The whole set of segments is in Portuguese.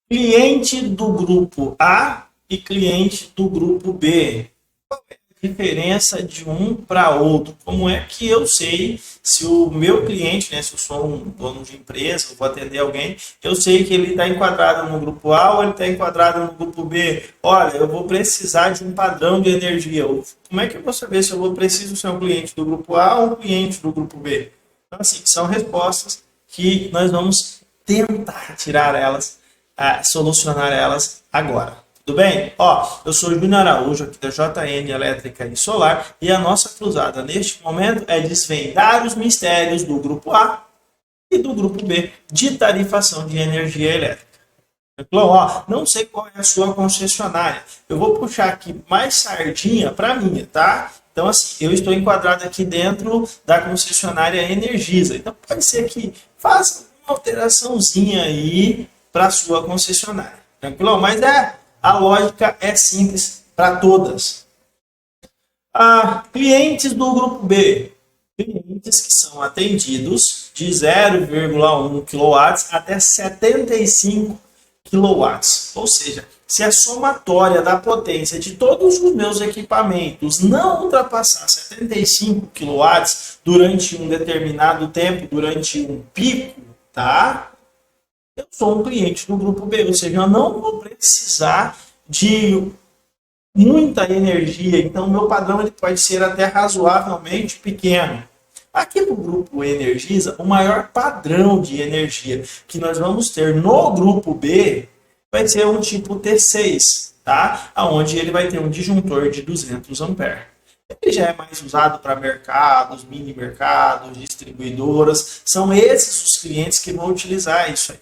Cliente do grupo A e cliente do grupo B. Qual é a diferença de um para outro? Como é que eu sei se o meu cliente, né, se eu sou um dono de empresa, eu vou atender alguém, eu sei que ele está enquadrado no grupo A ou ele está enquadrado no grupo B? Olha, eu vou precisar de um padrão de energia. Como é que eu vou saber se eu vou preciso ser um cliente do grupo A ou um cliente do grupo B? Então, assim, são respostas que nós vamos tentar tirar elas solucionar elas agora. Tudo bem? Ó, eu sou o Júnior Araújo, aqui da JN Elétrica e Solar, e a nossa cruzada neste momento é desvendar os mistérios do grupo A e do grupo B de tarifação de energia elétrica. Então, ó, não sei qual é a sua concessionária. Eu vou puxar aqui mais sardinha para minha, tá? Então, assim, eu estou enquadrado aqui dentro da concessionária Energisa. Então, pode ser que faça uma alteraçãozinha aí para a sua concessionária. Tranquilo? Mas a lógica é simples para todas. Clientes do grupo B. Clientes que são atendidos de 0,1 kW até 75 quilowatts. Ou seja, se a somatória da potência de todos os meus equipamentos não ultrapassar 75 quilowatts durante um determinado tempo, durante um pico, tá? Eu sou um cliente do grupo B, ou seja, eu não vou precisar de muita energia, então o meu padrão ele pode ser até razoavelmente pequeno. Aqui no grupo Energisa, o maior padrão de energia que nós vamos ter no grupo B vai ser um tipo T6, tá? Onde ele vai ter um disjuntor de 200 amperes. Ele já é mais usado para mercados, mini mercados, distribuidoras. São esses os clientes que vão utilizar isso aí.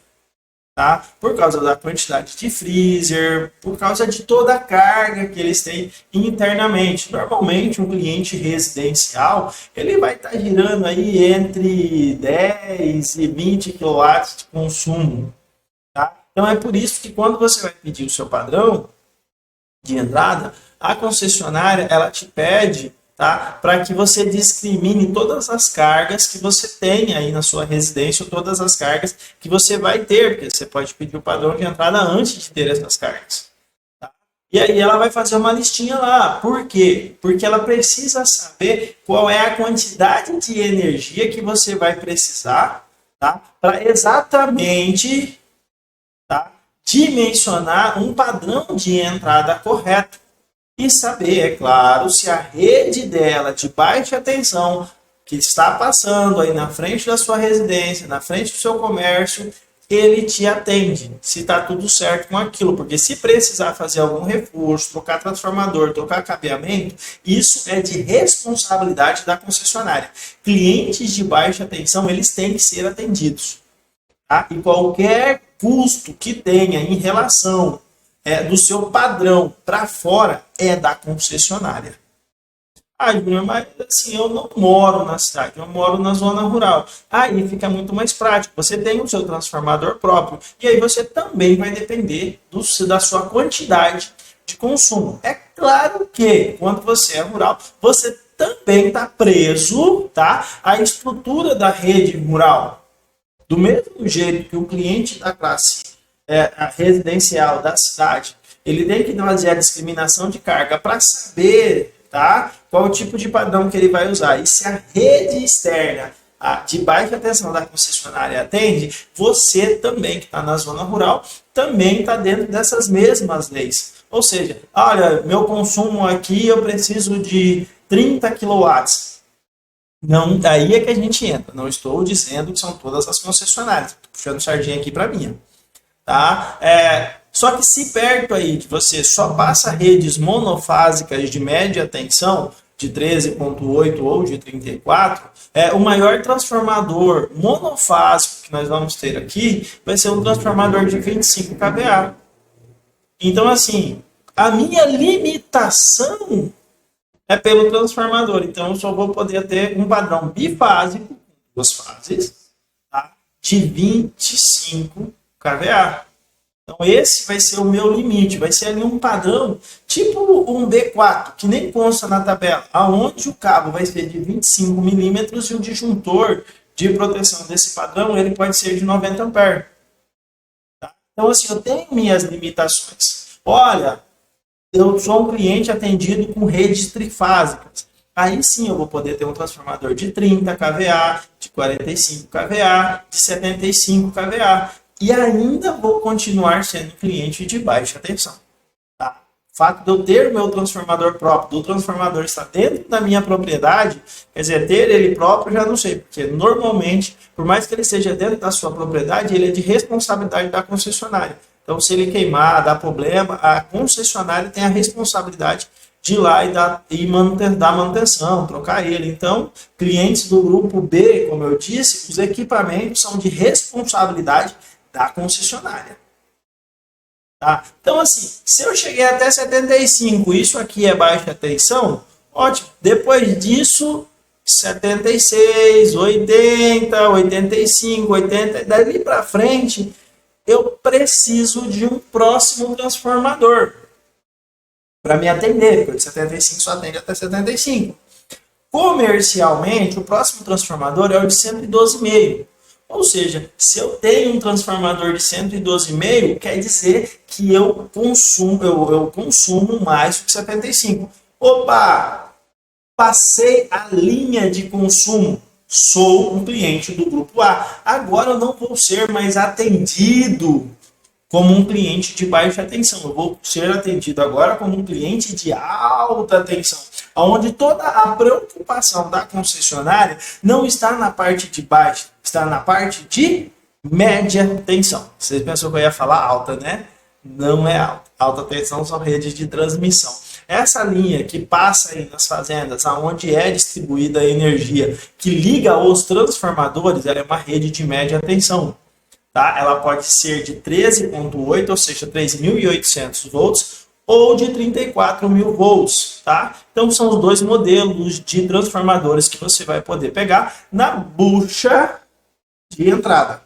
Tá? Por causa da quantidade de freezer, por causa de toda a carga que eles têm internamente. Normalmente, um cliente residencial, ele vai estar girando aí entre 10 e 20 kW de consumo. Tá? Então, é por isso que quando você vai pedir o seu padrão de entrada, a concessionária, ela te pede, tá? Para que você discrimine todas as cargas que você tem aí na sua residência, ou todas as cargas que você vai ter, porque você pode pedir o padrão de entrada antes de ter essas cargas. Tá? E aí ela vai fazer uma listinha lá. Por quê? Porque ela precisa saber qual é a quantidade de energia que você vai precisar, tá? Para exatamente, tá, dimensionar um padrão de entrada correto. E saber, é claro, se a rede dela de baixa tensão que está passando aí na frente da sua residência, na frente do seu comércio, ele te atende, se está tudo certo com aquilo. Porque se precisar fazer algum reforço, trocar transformador, trocar cabeamento, isso é de responsabilidade da concessionária. Clientes de baixa tensão, eles têm que ser atendidos. Tá? E qualquer custo que tenha em relação do seu padrão para fora é da concessionária. Júnior, mas assim, eu não moro na cidade, eu moro na zona rural. Aí fica muito mais prático. Você tem o seu transformador próprio e aí você também vai depender da sua quantidade de consumo. É claro que quando você é rural, você também está preso, tá, à estrutura da rede rural. Do mesmo jeito que o cliente da classe residencial da cidade, ele tem que fazer a discriminação de carga para saber, tá, qual o tipo de padrão que ele vai usar. E se a rede externa de baixa tensão da concessionária atende, você também, que está na zona rural, também está dentro dessas mesmas leis. Ou seja, olha, meu consumo aqui eu preciso de 30 quilowatts. Não, daí é que a gente entra. Não estou dizendo que são todas as concessionárias. Estou puxando sardinha aqui para mim. Tá? Só que se perto aí de você só passa redes monofásicas de média tensão, de 13,8 ou de 34, o maior transformador monofásico que nós vamos ter aqui vai ser um transformador de 25 kVA. Então, assim, a minha limitação é pelo transformador. Então, eu só vou poder ter um padrão bifásico, duas fases, tá, de 25 kVA. Então, esse vai ser o meu limite. Vai ser ali um padrão, tipo um B4, que nem consta na tabela, aonde o cabo vai ser de 25 milímetros e o disjuntor de proteção desse padrão ele pode ser de 90 amperes. Tá? Então, assim, eu tenho minhas limitações. Olha, eu sou um cliente atendido com redes trifásicas. Aí sim eu vou poder ter um transformador de 30 kVA, de 45 kVA, de 75 kVA. E ainda vou continuar sendo cliente de baixa tensão. Tá? O fato de eu ter o meu transformador próprio, do transformador estar dentro da minha propriedade, quer dizer, ter ele próprio, já não sei, porque normalmente, por mais que ele seja dentro da sua propriedade, ele é de responsabilidade da concessionária. Então, se ele queimar, dar problema, a concessionária tem a responsabilidade de ir lá dar manutenção, trocar ele. Então, clientes do grupo B, como eu disse, os equipamentos são de responsabilidade da concessionária. Tá? Então, assim, se eu cheguei até 75, isso aqui é baixa tensão, ótimo. Depois disso, 76, 80, 85, 80, dali para frente, eu preciso de um próximo transformador para me atender, porque o de 75 só atende até 75. Comercialmente, o próximo transformador é o de 112,5. Ou seja, se eu tenho um transformador de 112,5, quer dizer que eu consumo mais do que 75. Opa! Passei a linha de consumo. Sou um cliente do grupo A. Agora eu não vou ser mais atendido como um cliente de baixa tensão. Eu vou ser atendido agora como um cliente de alta tensão, onde toda a preocupação da concessionária não está na parte de baixa, está na parte de média tensão. Vocês pensam que eu ia falar alta, né? Não é alta. Alta tensão são redes de transmissão. Essa linha que passa aí nas fazendas, aonde é distribuída a energia, que liga os transformadores, ela é uma rede de média tensão. Tá? Ela pode ser de 13,8, ou seja, 3.800 volts, ou de 34.000 volts. Tá? Então, são os dois modelos de transformadores que você vai poder pegar na bucha de entrada.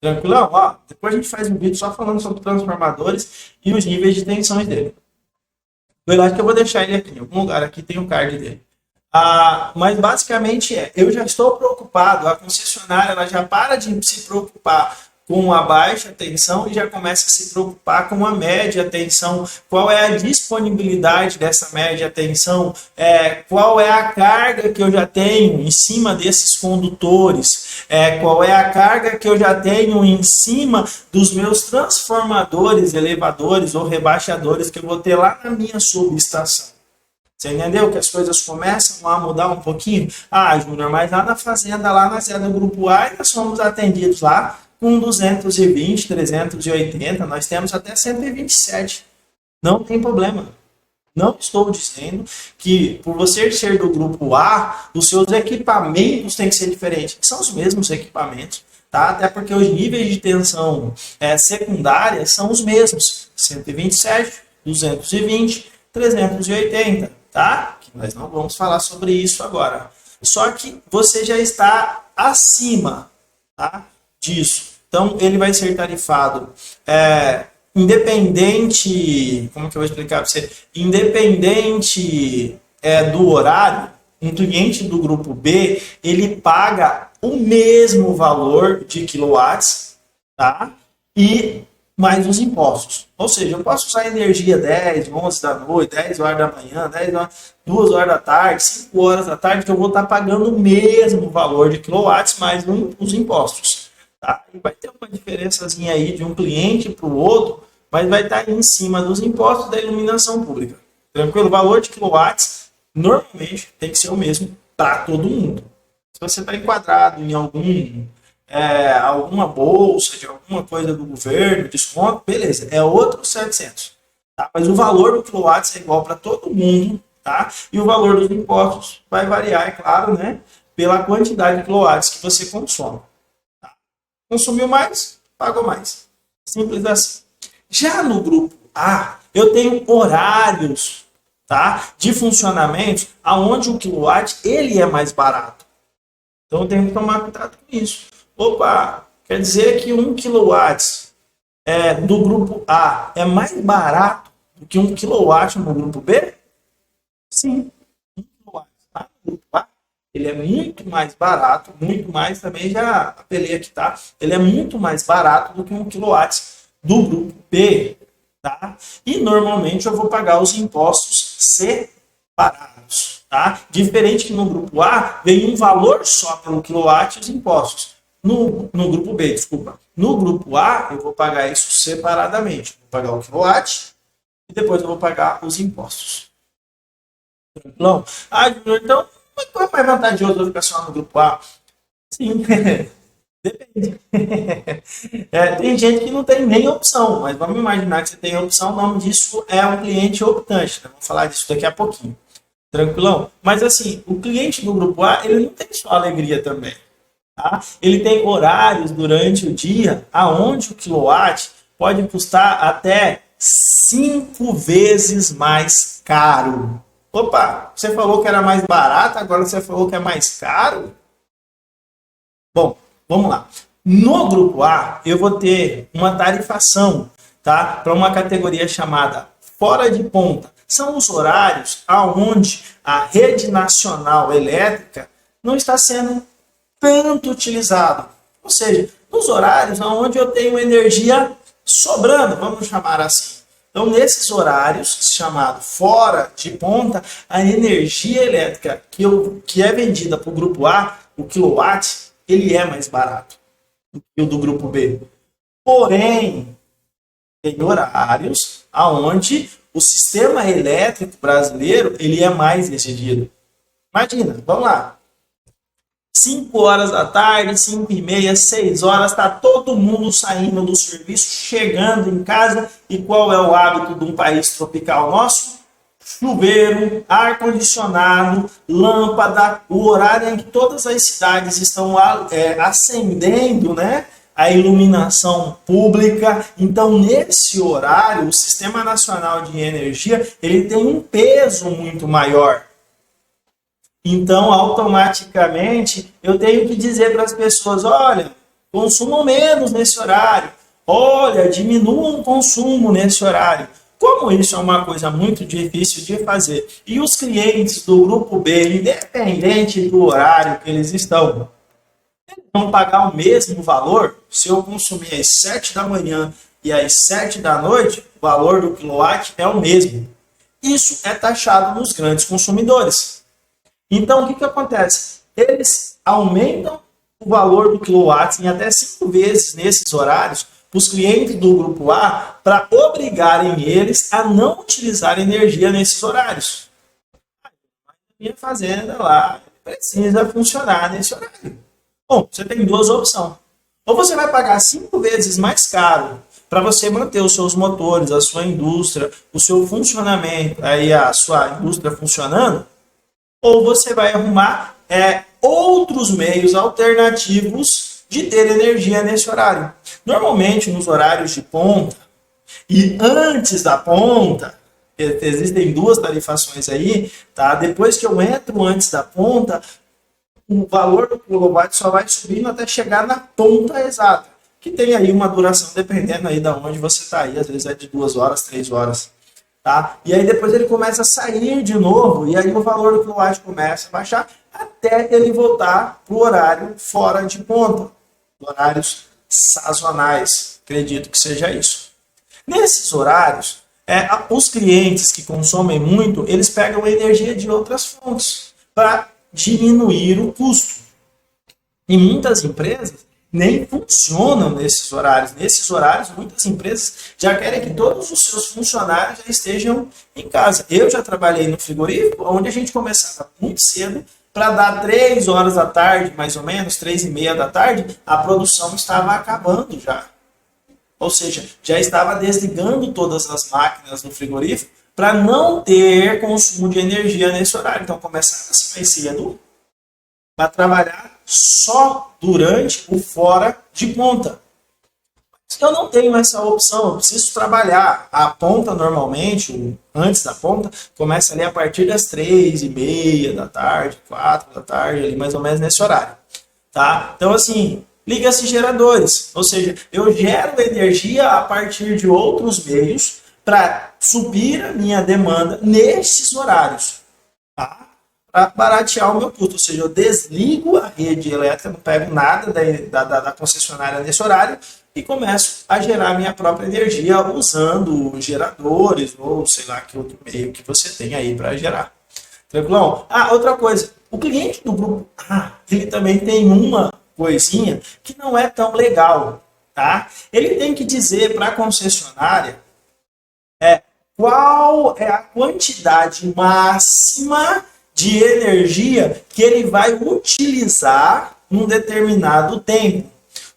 Tranquilão? Ó, depois a gente faz um vídeo só falando sobre transformadores e os níveis de tensões dele. Eu acho que eu vou deixar ele aqui, em algum lugar aqui tem o card dele. Mas basicamente eu já estou preocupado, a concessionária ela já para de se preocupar com a baixa tensão e já começa a se preocupar com a média tensão. Qual é a disponibilidade dessa média tensão? Qual é a carga que eu já tenho em cima desses condutores? Qual é a carga que eu já tenho em cima dos meus transformadores, elevadores ou rebaixadores que eu vou ter lá na minha subestação? Você entendeu que as coisas começam a mudar um pouquinho? Júnior, mas lá na fazenda, lá na Zé do Grupo A, nós somos atendidos lá com 220, 380, nós temos até 127. Não tem problema. Não estou dizendo que por você ser do Grupo A, os seus equipamentos têm que ser diferentes. São os mesmos equipamentos, tá? Até porque os níveis de tensão secundária são os mesmos. 127, 220, 380. Tá? Nós não vamos falar sobre isso agora. Só que você já está acima, tá, disso. Então, ele vai ser tarifado independente... Como que eu vou explicar para você? Independente do horário, um cliente do grupo B, ele paga o mesmo valor de quilowatts, tá? E mais os impostos. Ou seja, eu posso usar energia 10, 11 da noite, 10 horas da manhã, 10 horas, 2 horas da tarde, 5 horas da tarde, que eu vou estar pagando o mesmo valor de quilowatts mais os impostos. Tá? E vai ter uma diferençazinha aí de um cliente para o outro, mas vai estar em cima dos impostos da iluminação pública. Tranquilo? O valor de quilowatts normalmente tem que ser o mesmo para todo mundo. Se você está enquadrado em alguma bolsa, de alguma coisa do governo, desconto, beleza, é outro 700. Tá? Mas o valor do quilowatts é igual para todo mundo, tá? E o valor dos impostos vai variar, é claro, né? Pela quantidade de quilowatts que você consome. Tá? Consumiu mais, pagou mais. Simples assim. Já no grupo A, eu tenho horários, tá, de funcionamento onde o quilowatt ele é mais barato. Então eu tenho que tomar cuidado com isso. Opa, quer dizer que 1 kW do grupo A é mais barato do que 1 kW no grupo B? Sim, 1 kW tá? No grupo A, ele é muito mais barato, muito mais, também já apelei aqui, tá? Ele é muito mais barato do que 1 kW do grupo B, tá? E normalmente eu vou pagar os impostos separados, tá? Diferente que no grupo A vem um valor só pelo quilowatt e os impostos. No grupo B, desculpa. No grupo A eu vou pagar isso separadamente. Vou pagar o quilowatt e depois eu vou pagar os impostos. Tranquilão? Ah, Júnior, então qual é mais vantajoso eu ficar só no grupo A? Sim, depende. Tem gente que não tem nem opção, mas vamos imaginar que você tem opção, o nome disso é um cliente optante. Né? Vamos falar disso daqui a pouquinho. Tranquilão? Mas assim, o cliente do grupo A, ele não tem só alegria também. Tá? Ele tem horários durante o dia aonde o quilowatt pode custar até 5 vezes mais caro. Opa, você falou que era mais barato, agora você falou que é mais caro? Bom, vamos lá. No grupo A, eu vou ter uma tarifação, tá? Para uma categoria chamada fora de ponta. São os horários aonde a rede nacional elétrica não está sendo tanto utilizado. Ou seja, nos horários onde eu tenho energia sobrando, vamos chamar assim. Então, nesses horários, chamado fora de ponta, a energia elétrica que é vendida para o grupo A, o quilowatt, ele é mais barato do que o do grupo B. Porém, tem horários onde o sistema elétrico brasileiro ele é mais exigido. Imagina, vamos lá. 5 horas da tarde, 5 e meia, 6 horas, está todo mundo saindo do serviço, chegando em casa. E qual é o hábito de um país tropical nosso? Chuveiro, ar-condicionado, lâmpada, o horário em que todas as cidades estão acendendo, né, a iluminação pública. Então, nesse horário, o Sistema Nacional de Energia ele tem um peso muito maior. Então, automaticamente, eu tenho que dizer para as pessoas, olha, consumam menos nesse horário. Olha, diminuam o consumo nesse horário. Como isso é uma coisa muito difícil de fazer, e os clientes do grupo B, independente do horário que eles estão, eles vão pagar o mesmo valor. Se eu consumir às 7 da manhã e às 7 da noite, o valor do quilowatt é o mesmo. Isso é taxado nos grandes consumidores. Então, o que acontece? Eles aumentam o valor do quilowatt em até 5 vezes nesses horários para os clientes do grupo A para obrigarem eles a não utilizar energia nesses horários. A minha fazenda lá precisa funcionar nesse horário. Bom, você tem duas opções. Ou você vai pagar 5 vezes mais caro para você manter os seus motores, a sua indústria, o seu funcionamento, aí a sua indústria funcionando, ou você vai arrumar outros meios alternativos de ter energia nesse horário. Normalmente, nos horários de ponta e antes da ponta, existem duas tarifações aí, tá? Depois que eu entro antes da ponta, o valor do quilowatt só vai subindo até chegar na ponta exata, que tem aí uma duração dependendo aí de onde você está aí, às vezes é de 2 horas, 3 horas. Tá? E aí depois ele começa a sair de novo, e aí o valor do quilowatt começa a baixar, até ele voltar para o horário fora de ponta, horários sazonais, acredito que seja isso. Nesses horários, os clientes que consomem muito, eles pegam energia de outras fontes para diminuir o custo. E muitas empresas nem funcionam nesses horários. Nesses horários, muitas empresas já querem que todos os seus funcionários já estejam em casa. Eu já trabalhei no frigorífico, onde a gente começava muito cedo, para dar 3 horas da tarde, mais ou menos, 3 e meia da tarde, a produção estava acabando já. Ou seja, já estava desligando todas as máquinas no frigorífico para não ter consumo de energia nesse horário. Então, começava-se mais cedo para trabalhar só durante o fora de ponta. Eu não tenho essa opção, eu preciso trabalhar. A ponta normalmente, antes da ponta, começa ali a partir das 3 e meia da tarde, 4 da tarde, ali mais ou menos nesse horário. Tá? Então assim, liga-se geradores, ou seja, eu gero energia a partir de outros meios para suprir a minha demanda nesses horários. Tá? Para baratear o meu custo, ou seja, eu desligo a rede elétrica, não pego nada da concessionária nesse horário e começo a gerar minha própria energia usando geradores ou sei lá que outro meio que você tem aí para gerar. Tranquilão? Ah, outra coisa. O cliente do grupo A, ele também tem uma coisinha que não é tão legal, tá? Ele tem que dizer para a concessionária qual é a quantidade máxima de energia que ele vai utilizar num determinado tempo.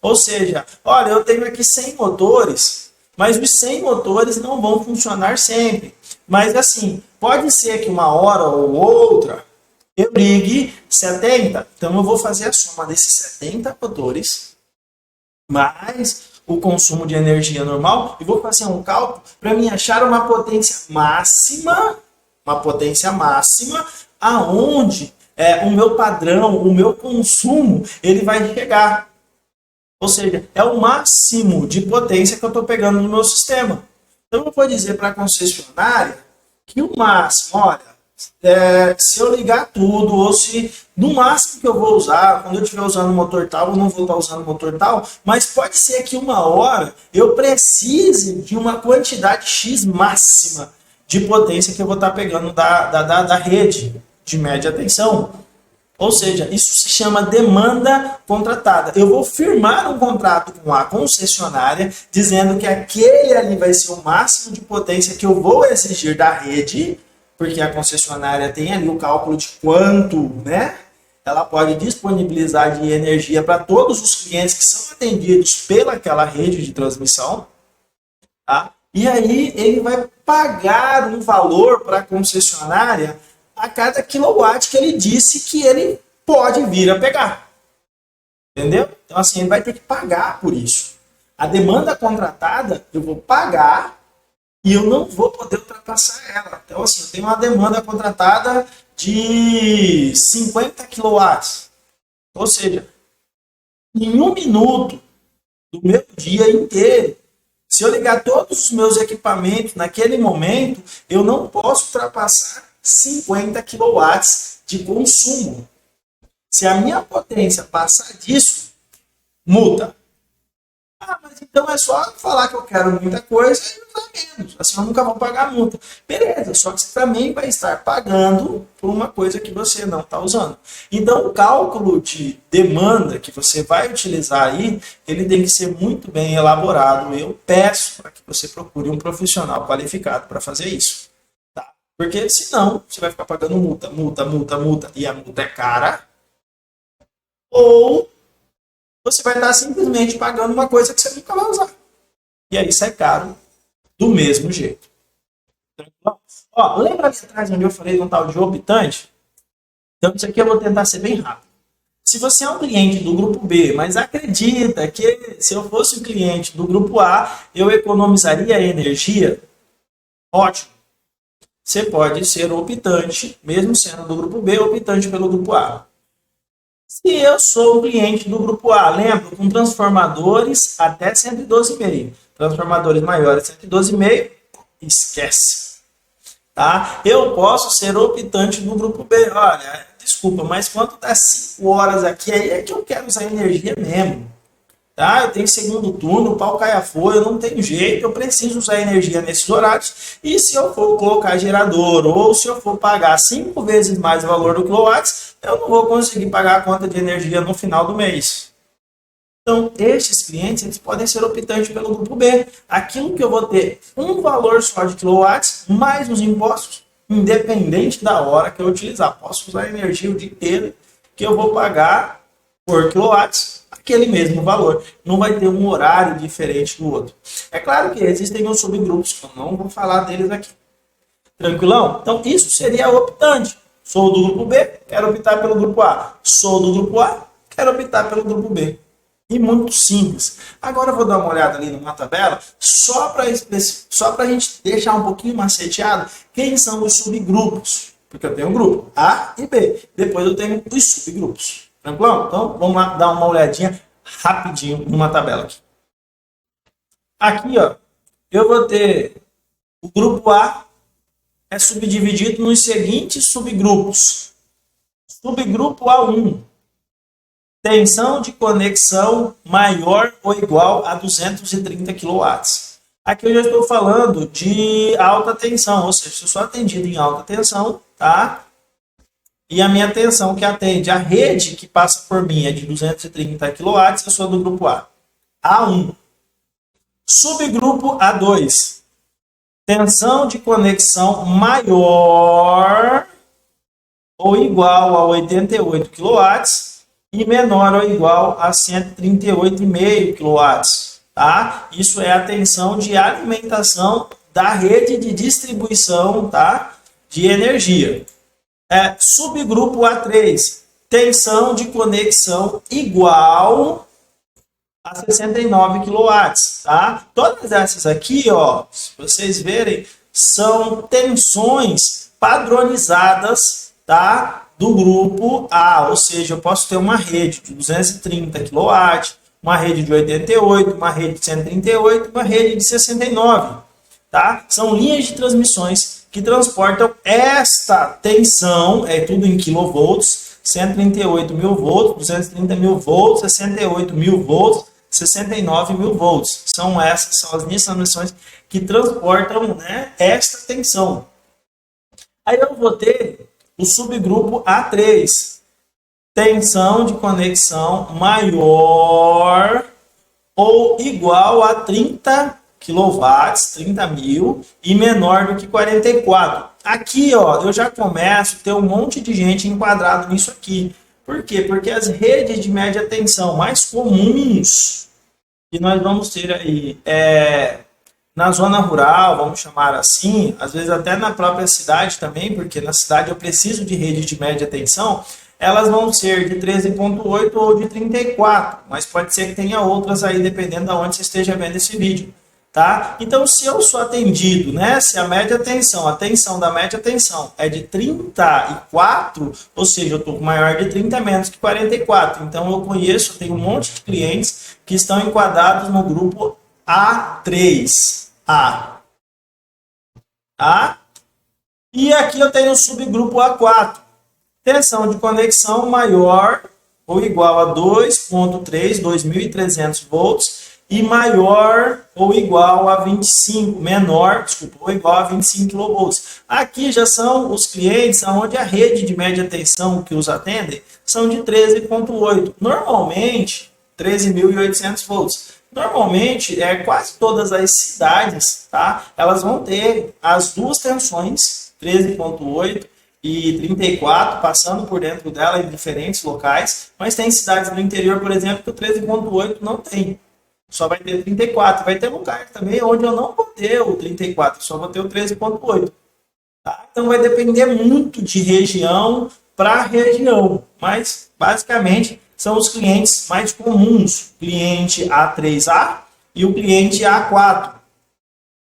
Ou seja, olha, eu tenho aqui 100 motores, mas os 100 motores não vão funcionar sempre. Mas assim, pode ser que uma hora ou outra eu ligue 70. Então eu vou fazer a soma desses 70 motores mais o consumo de energia normal e vou fazer um cálculo para mim achar uma potência máxima aonde o meu padrão, o meu consumo, ele vai chegar. Ou seja, é o máximo de potência que eu estou pegando no meu sistema. Então eu vou dizer para a concessionária que o máximo, olha, se eu ligar tudo, ou se no máximo que eu vou usar, quando eu estiver usando o motor tal, eu não vou estar usando o motor tal, mas pode ser que uma hora eu precise de uma quantidade X máxima de potência que eu vou estar pegando da rede de média tensão. Ou seja, isso se chama demanda contratada. Eu vou firmar um contrato com a concessionária dizendo que aquele ali vai ser o máximo de potência que eu vou exigir da rede, porque a concessionária tem ali o cálculo de quanto, né, ela pode disponibilizar de energia para todos os clientes que são atendidos pelaquela rede de transmissão, tá? E aí ele vai pagar um valor para a concessionária a cada quilowatt que ele disse que ele pode vir a pegar. Entendeu? Então assim, ele vai ter que pagar por isso. A demanda contratada, eu vou pagar e eu não vou poder ultrapassar ela. Então, assim, eu tenho uma demanda contratada de 50 kW. Ou seja, em 1 minuto do meu dia inteiro, se eu ligar todos os meus equipamentos naquele momento, eu não posso ultrapassar 50 kW de consumo. Se a minha potência passar disso, multa. Ah, mas então é só falar que eu quero muita coisa e usar menos. Assim eu nunca vou pagar multa. Beleza, só que você também vai estar pagando por uma coisa que você não está usando. Então o cálculo de demanda que você vai utilizar aí, ele tem que ser muito bem elaborado. Eu peço para que você procure um profissional qualificado para fazer isso. Tá? Porque senão você vai ficar pagando multa, e a multa é cara. Ou você vai estar simplesmente pagando uma coisa que você nunca vai usar. E aí sai caro do mesmo jeito. Ó, lembra ali atrás onde eu falei de um tal de optante? Então isso aqui eu vou tentar ser bem rápido. Se você é um cliente do grupo B, mas acredita que se eu fosse um cliente do grupo A, eu economizaria energia, ótimo. Você pode ser optante, mesmo sendo do grupo B, optante pelo grupo A. Se eu sou o cliente do grupo A, lembro, com transformadores até 112,5. Transformadores maiores 112,5, esquece. Tá? Eu posso ser optante do grupo B. Olha, desculpa, mas quando dá 5 horas aqui, aí é que eu quero usar energia mesmo. Tá? Eu tenho segundo turno, o pau cai a folha, eu não tenho jeito, eu preciso usar energia nesses horários. E se eu for colocar gerador ou se eu for pagar 5 vezes mais o valor do quilowatts, eu não vou conseguir pagar a conta de energia no final do mês. Então, estes clientes eles podem ser optantes pelo grupo B. Aquilo que eu vou ter um valor só de quilowatts, mais os impostos, independente da hora que eu utilizar. Posso usar energia o dia inteiro que eu vou pagar por quilowatts aquele mesmo valor. Não vai ter um horário diferente do outro. É claro que existem os subgrupos, que eu não vou falar deles aqui. Tranquilão? Então, isso seria optante. Sou do grupo B, quero optar pelo grupo A. Sou do grupo A, quero optar pelo grupo B. E muito simples. Agora eu vou dar uma olhada ali numa tabela, só para a gente deixar um pouquinho maceteado quem são os subgrupos. Porque eu tenho o grupo A e B. Depois eu tenho os subgrupos. Tranquilo? Então, vamos lá dar uma olhadinha rapidinho numa tabela aqui. Aqui, ó, eu vou ter o grupo A é subdividido nos seguintes subgrupos. Subgrupo A1. Tensão de conexão maior ou igual a 230 kW. Aqui eu já estou falando de alta tensão, ou seja, se eu sou atendido em alta tensão, tá? E a minha tensão que atende a rede que passa por mim é de 230 kW, eu sou do grupo A. A1. Subgrupo A2. Tensão de conexão maior ou igual a 88 kW e menor ou igual a 138,5 kW. Tá? Isso é a tensão de alimentação da rede de distribuição, tá? De energia. Subgrupo A3, tensão de conexão igual a 69 kW, tá? Todas essas aqui, ó, se vocês verem, são tensões padronizadas, tá? Do grupo A, ou seja, eu posso ter uma rede de 230 kW, uma rede de 88, uma rede de 138, uma rede de 69, tá? São linhas de transmissões que transportam esta tensão, é tudo em kilovolts, 138 mil volts, 230 mil volts, 68 mil volts, 69 mil volts. São as linhas de transmissões que transportam, né, esta tensão. Aí eu vou ter o subgrupo A3, tensão de conexão maior ou igual a 30 kW, 30 mil, e menor do que 44. Aqui, ó, eu já começo a ter um monte de gente enquadrado nisso aqui. Por quê? Porque as redes de média tensão mais comuns que nós vamos ter aí na zona rural, vamos chamar assim, às vezes até na própria cidade também, porque na cidade eu preciso de rede de média tensão, elas vão ser de 13,8 ou de 34, mas pode ser que tenha outras aí, dependendo de onde você esteja vendo esse vídeo. Tá? Então, se eu sou atendido, né, se a média tensão, a tensão da média tensão é de 34, ou seja, eu estou com maior de 30 menos que 44. Então, eu tenho um monte de clientes que estão enquadrados no grupo A3. Tá? E aqui eu tenho o subgrupo A4. Tensão de conexão maior ou igual a 2.3, 2.300 volts, e maior ou igual a 25, ou igual a 25 kV. Aqui já são os clientes onde a rede de média tensão que os atendem são de 13,8. Normalmente, 13.800 volts. Normalmente, quase todas as cidades, tá? Elas vão ter as duas tensões, 13,8 e 34, passando por dentro dela em diferentes locais, mas tem cidades do interior, por exemplo, que o 13,8 não tem. Só vai ter 34. Vai ter lugar também onde eu não vou ter o 34, só vou ter o 13,8. Tá? Então vai depender muito de região para região, mas basicamente são os clientes mais comuns, cliente A3A e o cliente A4.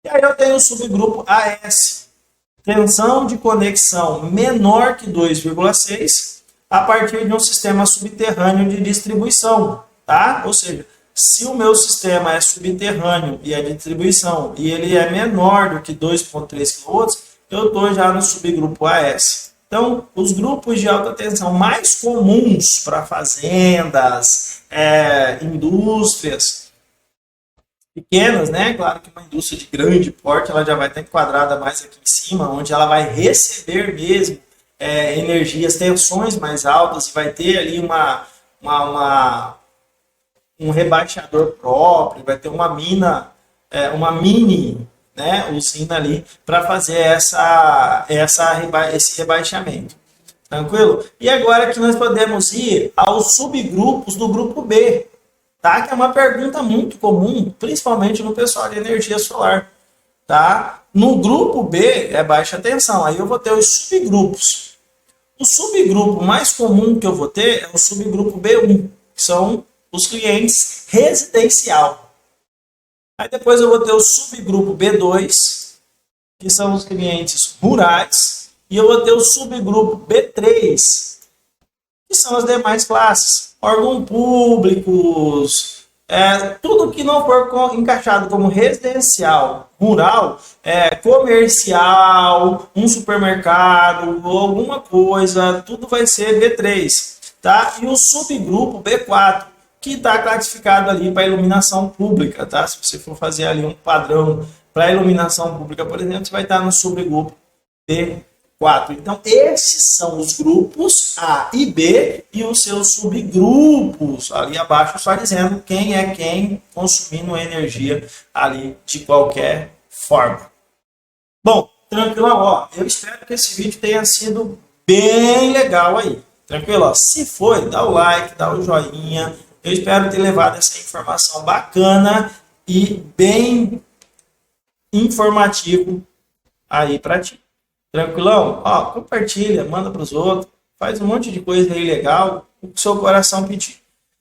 E aí eu tenho o subgrupo AS, tensão de conexão menor que 2,6 a partir de um sistema subterrâneo de distribuição, tá? Ou seja, se o meu sistema é subterrâneo e a distribuição e ele é menor do que 2,3 kV, eu estou já no subgrupo AS. Então, os grupos de alta tensão mais comuns para fazendas, indústrias pequenas, né? Claro que uma indústria de grande porte ela já vai estar enquadrada mais aqui em cima, onde ela vai receber mesmo energias, tensões mais altas e vai ter ali um rebaixador próprio, vai ter uma mini, né, usina ali para fazer esse rebaixamento. Tranquilo? E agora que nós podemos ir aos subgrupos do grupo B, tá? Que é uma pergunta muito comum, principalmente no pessoal de energia solar. Tá? No grupo B é baixa tensão, aí eu vou ter os subgrupos. O subgrupo mais comum que eu vou ter é o subgrupo B1, que são os clientes residencial. Aí depois eu vou ter o subgrupo B2, que são os clientes rurais, e eu vou ter o subgrupo B3, que são as demais classes, órgãos públicos, tudo que não for encaixado como residencial, rural, comercial, um supermercado ou alguma coisa, tudo vai ser B3. tá? E o subgrupo B4, que está classificado ali para iluminação pública, tá? Se você for fazer ali um padrão para iluminação pública, por exemplo, você vai estar no subgrupo B4. Então, esses são os grupos A e B e os seus subgrupos. Ali abaixo, só dizendo quem é quem consumindo energia ali de qualquer forma. Bom, tranquilo, ó. Eu espero que esse vídeo tenha sido bem legal aí. Tranquilo? Ó. Se foi, dá o like, dá o joinha. Eu espero ter levado essa informação bacana e bem informativo aí para ti. Tranquilão? Ó, compartilha, manda para os outros, faz um monte de coisa aí legal, o que o seu coração pedir.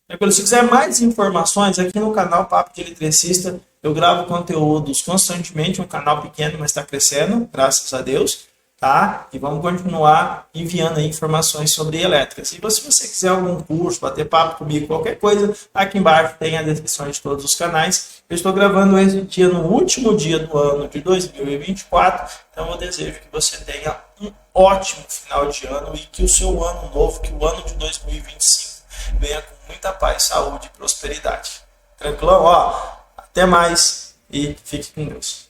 Tranquilo? Se quiser mais informações, aqui no canal Papo de Eletricista, eu gravo conteúdos constantemente, um canal pequeno, mas está crescendo, graças a Deus. Tá? E vamos continuar enviando aí informações sobre elétrica. Se você quiser algum curso, bater papo comigo, qualquer coisa, aqui embaixo tem a descrição de todos os canais. Eu estou gravando esse dia no último dia do ano de 2024, então eu desejo que você tenha um ótimo final de ano e que o seu ano novo, que o ano de 2025 venha com muita paz, saúde e prosperidade. Tranquilão? Ó, até mais e fique com Deus.